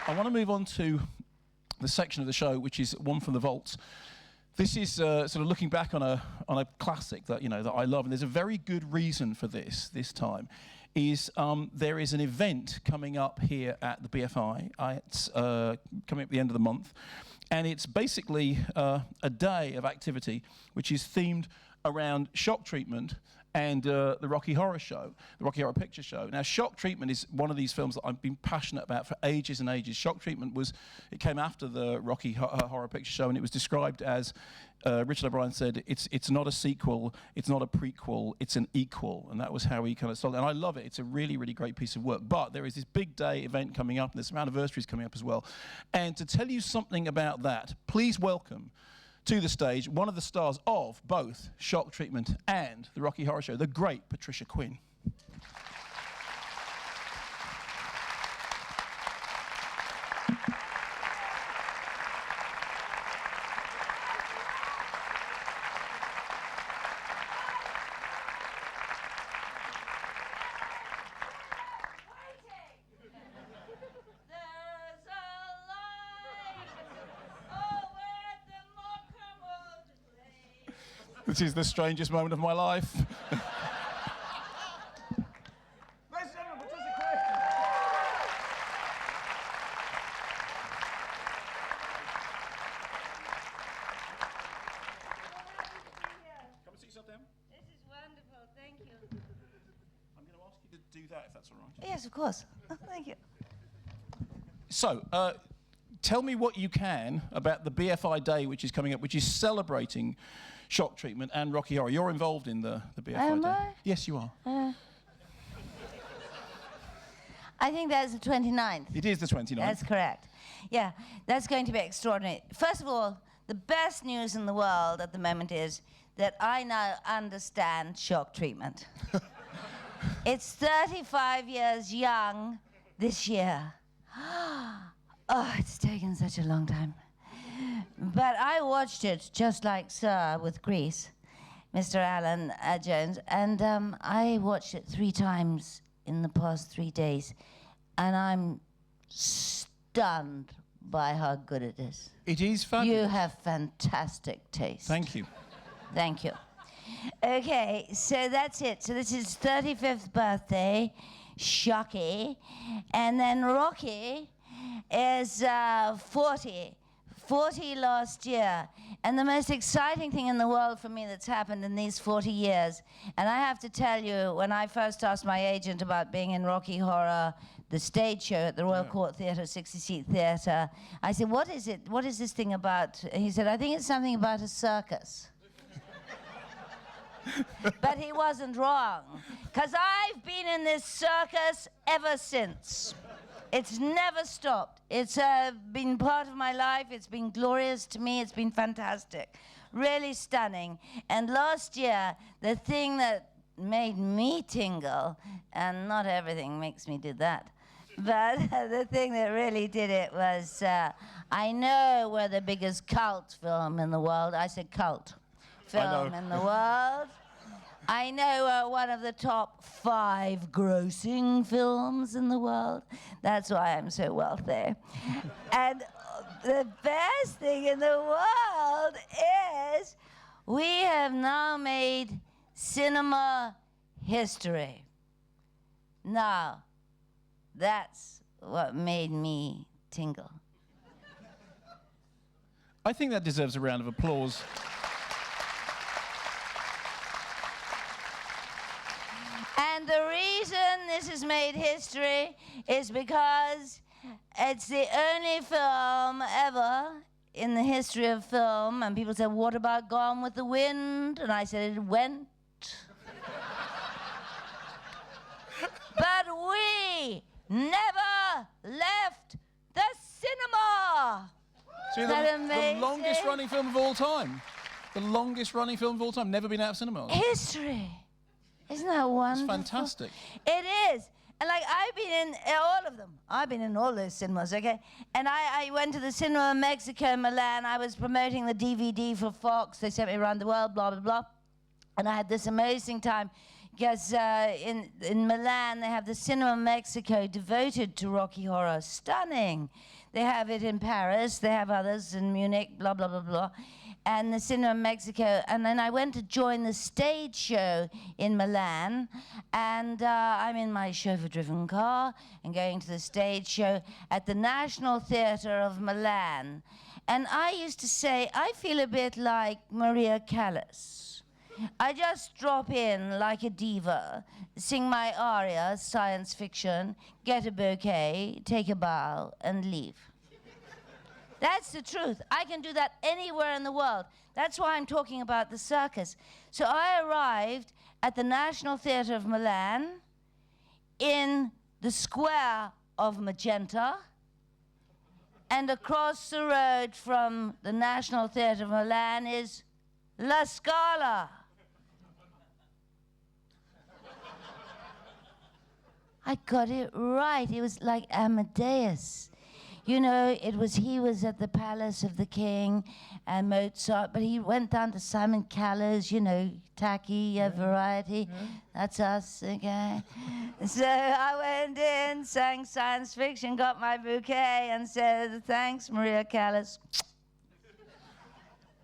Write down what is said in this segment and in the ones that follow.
I want to move on to the section of the show which is One from the Vaults. This is sort of looking back on a classic that that I love, and there's a very good reason for this time. There is an event coming up here at the BFI. It's coming up at the end of the month, and it's basically a day of activity which is themed around shock treatment and the Rocky Horror Show, the Rocky Horror Picture Show. Now, Shock Treatment is one of these films that I've been passionate about for ages and ages. Shock Treatment it came after the Rocky Horror Picture Show, and it was described as, Richard O'Brien said, it's not a sequel, it's not a prequel, it's an equal, and that was how he kind of sold it. And I love it. It's a really, really great piece of work. But there is this big day event coming up, and there's some anniversaries coming up as well. And to tell you something about that, please welcome to the stage one of the stars of both Shock Treatment and the Rocky Horror Show, the great Patricia Quinn. This is the strangest moment of my life. Ladies and gentlemen, Patricia Quinn. Come and sit yourself down. This is wonderful, thank you. I'm going to ask you to do that if that's all right. Yes, of course. Thank you. So, tell me what you can about the BFI Day which is coming up, which is celebrating Shock Treatment and Rocky Horror. You're involved in the BFI Am Day. I? Yes, you are. I think that's the 29th. It is the 29th. That's correct. Yeah, that's going to be extraordinary. First of all, the best news in the world at the moment is that I now understand shock treatment. It's 35 years young this year. Oh, it's taken such a long time. But I watched it just like Sir with Grease, Mr. Alan Jones, and I watched it 3 times in the past 3 days, and I'm stunned by how good it is. It is fabulous. You have fantastic taste. Thank you. Thank you. Okay, so that's it. So this is 35th birthday, Shocky, and then Rocky is 40 last year. And the most exciting thing in the world for me that's happened in these 40 years, and I have to tell you, when I first asked my agent about being in Rocky Horror, the stage show at the Royal Court Theatre, 60-seat theatre, I said, what is it? What is this thing about? He said, I think it's something about a circus. But he wasn't wrong, because I've been in this circus ever since. It's never stopped. It's been part of my life. It's been glorious to me. It's been fantastic. Really stunning. And last year, the thing that made me tingle, and not everything makes me do that, but the thing that really did it was, I know we're the biggest cult film in the world. I said cult film in the world. I know we're one of the top 5 grossing films in the world. That's why I'm so wealthy. And the best thing in the world is we have now made cinema history. Now, that's what made me tingle. I think that deserves a round of applause. And the reason this has made history is because it's the only film ever in the history of film, and people said, what about Gone with the Wind? And I said, it went. But we never left the cinema. See, Is that the amazing? longest running film of all time. The longest running film of all time, never been out of cinema. History. Isn't that wonderful? It's fantastic. It is. And like, I've been in all of them. I've been in all those cinemas, okay? And I went to the cinema in Mexico, Milan. I was promoting the DVD for Fox. They sent me around the world, blah, blah, blah. And I had this amazing time because in Milan they have the Cinema Mexico devoted to Rocky Horror. Stunning. They have it in Paris. They have others in Munich. Blah blah blah blah. And the Cinema Mexico. And then I went to join the stage show in Milan, and I'm in my chauffeur-driven car and going to the stage show at the National Theatre of Milan. And I used to say, I feel a bit like Maria Callas. I just drop in like a diva, sing my aria, science fiction, get a bouquet, take a bow, and leave. That's the truth. I can do that anywhere in the world. That's why I'm talking about the circus. So I arrived at the National Theatre of Milan in the square of Magenta, and across the road from the National Theatre of Milan is La Scala. I got it right. It was like Amadeus. You know, he was at the palace of the king and Mozart, but he went down to Simon Callows, you know, tacky variety. That's us, okay? So I went in, sang science fiction, got my bouquet, and said, thanks, Maria Callas.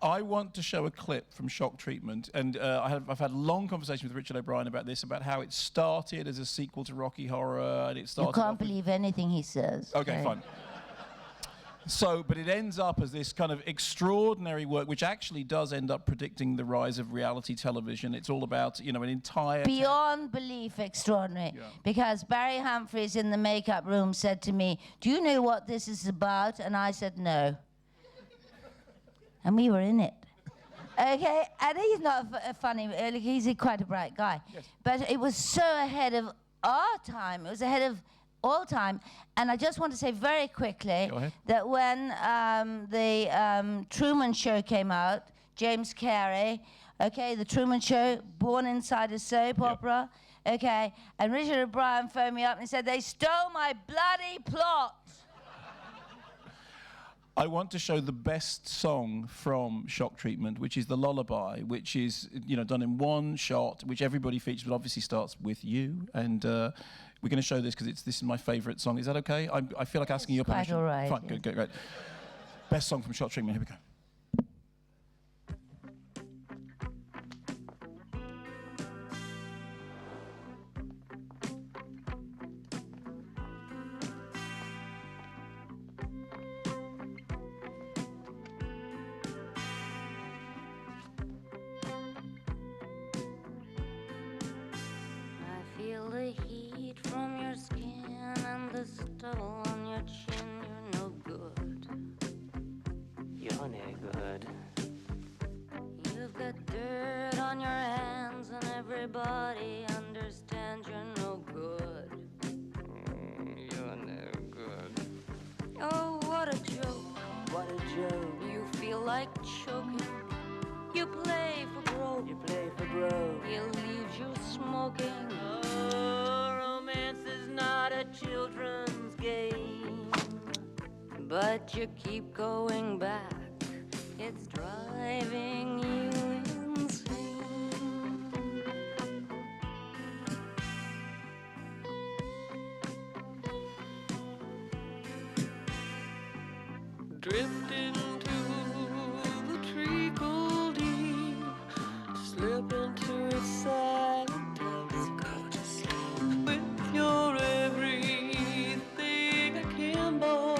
I want to show a clip from Shock Treatment, and I've had a long conversation with Richard O'Brien about this, about how it started as a sequel to Rocky Horror, and it started. You can't believe anything he says. Okay, fine. So, but it ends up as this kind of extraordinary work, which actually does end up predicting the rise of reality television. It's all about, you know, an entire... Beyond belief extraordinary. Yeah. Because Barry Humphries in the makeup room said to me, do you know what this is about? And I said, no. And we were in it. Okay, and he's not funny, he's quite a bright guy. Yes. But it was so ahead of our time. It was ahead of all time. And I just want to say very quickly that when the Truman Show came out, James Carey, okay, the Truman Show, born inside a soap opera, okay, and Richard O'Brien phoned me up and said, they stole my bloody plot. I want to show the best song from Shock Treatment, which is the Lullaby, which is, you know, done in one shot, which everybody features, but obviously starts with you. And we're going to show this because this is my favourite song. Is that okay? I feel like asking your permission. Quite all right. Fine, yeah. good, great. Best song from Shock Treatment. Here we go. The heat from your skin and the stubble on your chin. You're no good. You're no good. You've got dirt on your hands and everybody understands you're no good. You're no good. Oh, what a joke. What a joke. You feel like choking. You play for broke. You play for broke. He leaves you smoking. Oh, romance is not a children's game. But you keep going back. It's driving you insane. Drifting to the treacle deep, slip into its silent depths. With your everything akimbo,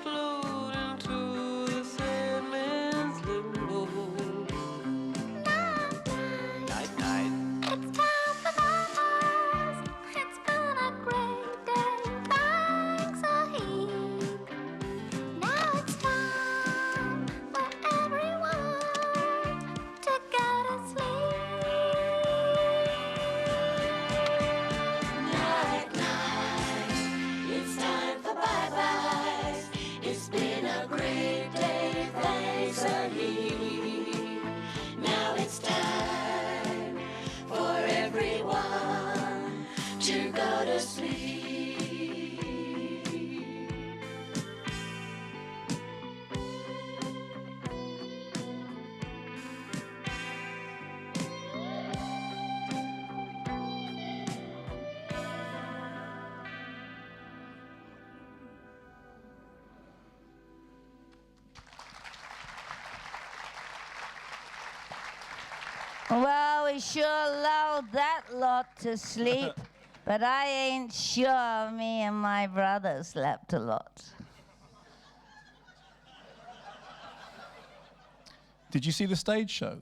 float into the Sandman's limbo. Night, night. It's time for nightmares. It's been a great day. Thanks a heap. Now it's time we sure lulled that lot to sleep. But I ain't sure me and my brother slept a lot. Did you see the stage show?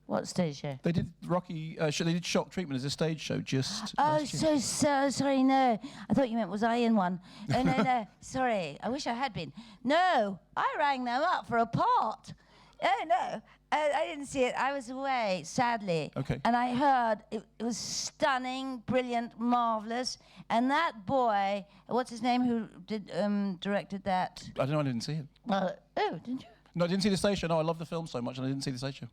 What stage show? They did Rocky. They did Shock Treatment as a stage show just. Oh, last year. so sorry, no. I thought you meant was I in one? Oh, no. Sorry, I wish I had been. No, I rang them up for a part. Oh, no, I didn't see it. I was away, sadly. Okay. And I heard it was stunning, brilliant, marvelous. And that boy, what's his name, who directed that? I don't know. I didn't see it. Oh, didn't you? No, I didn't see the stage show. No, I love the film so much, and I didn't see the stage show.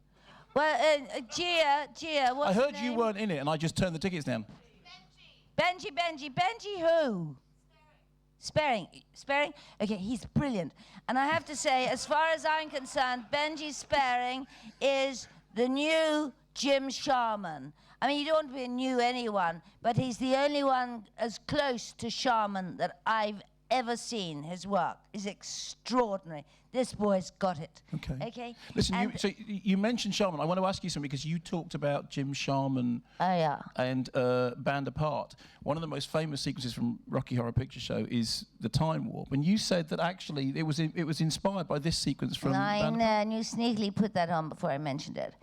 Well, Gia, what's I his heard you name? weren't in it, and I just turned the tickets down. Benji who? Sparing. Okay, he's brilliant. And I have to say, as far as I'm concerned, Benji Sparing is the new Jim Sharman. I mean, you don't want to be a new anyone, but he's the only one as close to Sharman that I've ever seen. His work is extraordinary. This boy's got it. Okay? Listen, you mentioned Sharman. I want to ask you something because you talked about Jim Sharman Oh, yeah. and Band Apart. One of the most famous sequences from Rocky Horror Picture Show is the Time Warp. And you said that actually it was inspired by this sequence from I Band know, Apart. and you sneakily put that on before I mentioned it.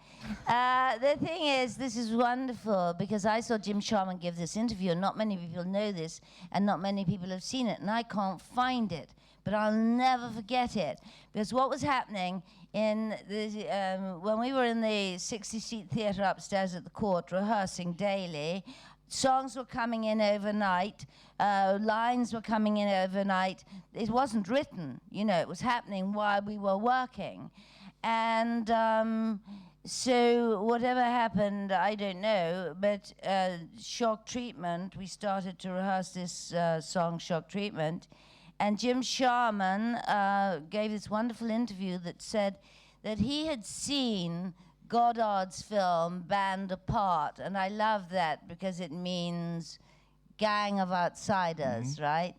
The thing is, this is wonderful because I saw Jim Sharman give this interview, and not many people know this, and not many people have seen it, and I can't find it. But I'll never forget it. Because what was happening in when we were in the 60-seat theatre upstairs at the Court rehearsing daily, songs were coming in overnight, lines were coming in overnight. It wasn't written, it was happening while we were working. And so whatever happened, I don't know, but Shock Treatment, we started to rehearse this song, Shock Treatment, and Jim Sharman gave this wonderful interview that said that he had seen Goddard's film Band Apart, and I love that because it means gang of outsiders, right?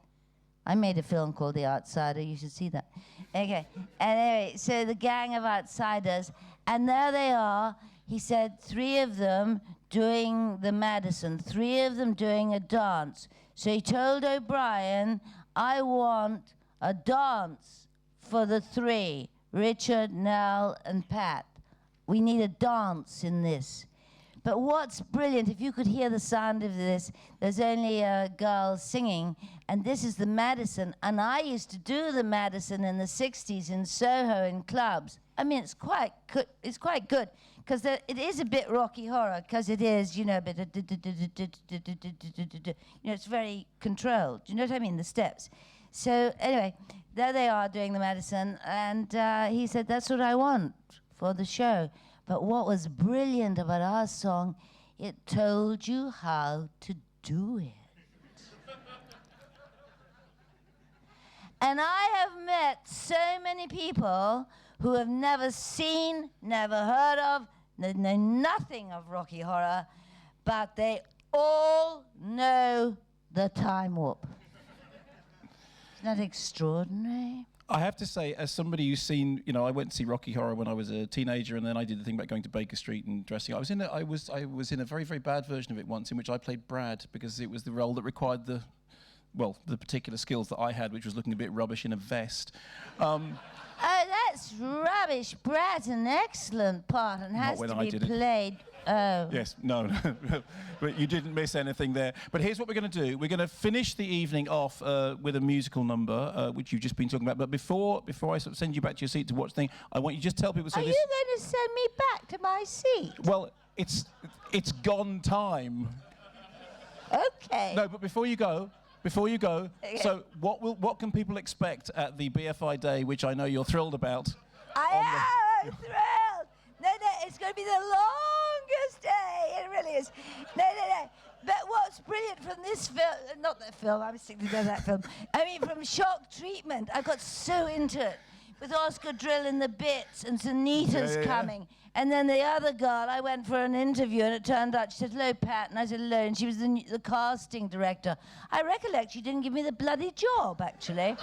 I made a film called The Outsider, you should see that. Okay, anyway, so the gang of outsiders, and there they are, he said 3 of them doing the Madison, 3 of them doing a dance. So he told O'Brien, I want a dance for the 3, Richard, Nell, and Pat. We need a dance in this. But what's brilliant, if you could hear the sound of this, there's only a girl singing, and this is the Madison. And I used to do the Madison in the 60s in Soho in clubs. I mean, it's quite good, because it is a bit Rocky Horror, because it is, a bit of it's very controlled. Do you know what I mean? The steps. So anyway, there they are doing the Madison, and he said, that's what I want for the show. But what was brilliant about our song, it told you how to do it. And I have met so many people who have never seen, never heard of, know nothing of Rocky Horror, but they all know the Time Warp. Isn't that extraordinary? I have to say, as somebody who's seen, I went to see Rocky Horror when I was a teenager, and then I did the thing about going to Baker Street and dressing. I was in a very, very bad version of it once, in which I played Brad, because it was the role that required the particular skills that I had, which was looking a bit rubbish in a vest. Oh, that's rubbish. Brad's an excellent part and has when to I be did it. played. Oh. Yes, no, but you didn't miss anything there. But here's what we're going to do. We're going to finish the evening off with a musical number, which you've just been talking about. But before I sort of send you back to your seat to watch the thing, I want you to just tell people. Are you going to send me back to my seat? Well, it's gone time. Okay. No, but before you go. Okay. So what can people expect at the BFI Day, which I know you're thrilled about? I am thrilled. No, it's going to be the longest day. It really is. No. But what's brilliant from this film, not that film, I'm sick to death of that film. I mean, from Shock Treatment, I got so into it. With Oscar drilling the bits and Sunita's coming. And then the other girl, I went for an interview and it turned out, she said, hello, Pat. And I said, hello. And she was the casting director. I recollect she didn't give me the bloody job, actually.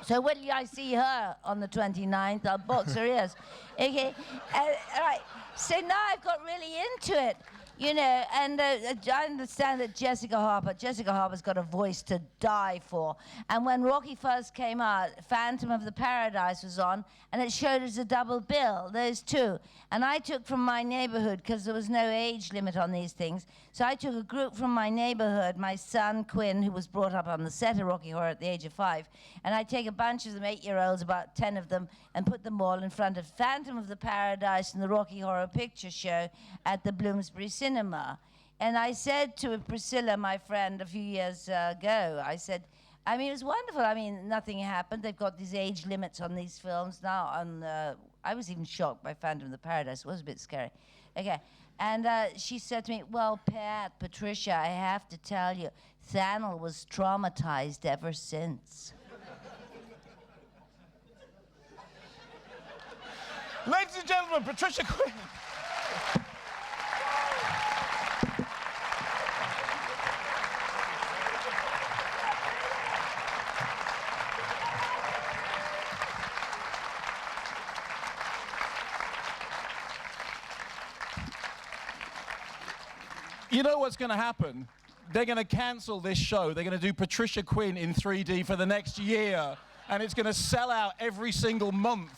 So when I see her on the 29th, I'll box her ears. Okay, right. So now I've got really into it, you know, and I understand that Jessica Harper's got a voice to die for. And when Rocky first came out, Phantom of the Paradise was on, and it showed as a double bill, those two. And I took from my neighborhood, because there was no age limit on these things, so I took a group from my neighborhood, my son Quinn, who was brought up on the set of Rocky Horror at the age of 5, and I take a bunch of them, 8-year-olds, about 10 of them, and put them all in front of Phantom of the Paradise and the Rocky Horror Picture Show at the Bloomsbury Cinema. And I said to Priscilla, my friend, a few years ago, I said, I mean, it was wonderful. I mean, nothing happened. They've got these age limits on these films now. I was even shocked by Phantom of the Paradise. It was a bit scary. Okay. And she said to me, well, Patricia, I have to tell you, Thanel was traumatized ever since. Ladies and gentlemen, Patricia Quinn. You know what's going to happen? They're going to cancel this show. They're going to do Patricia Quinn in 3D for the next year, and it's going to sell out every single month.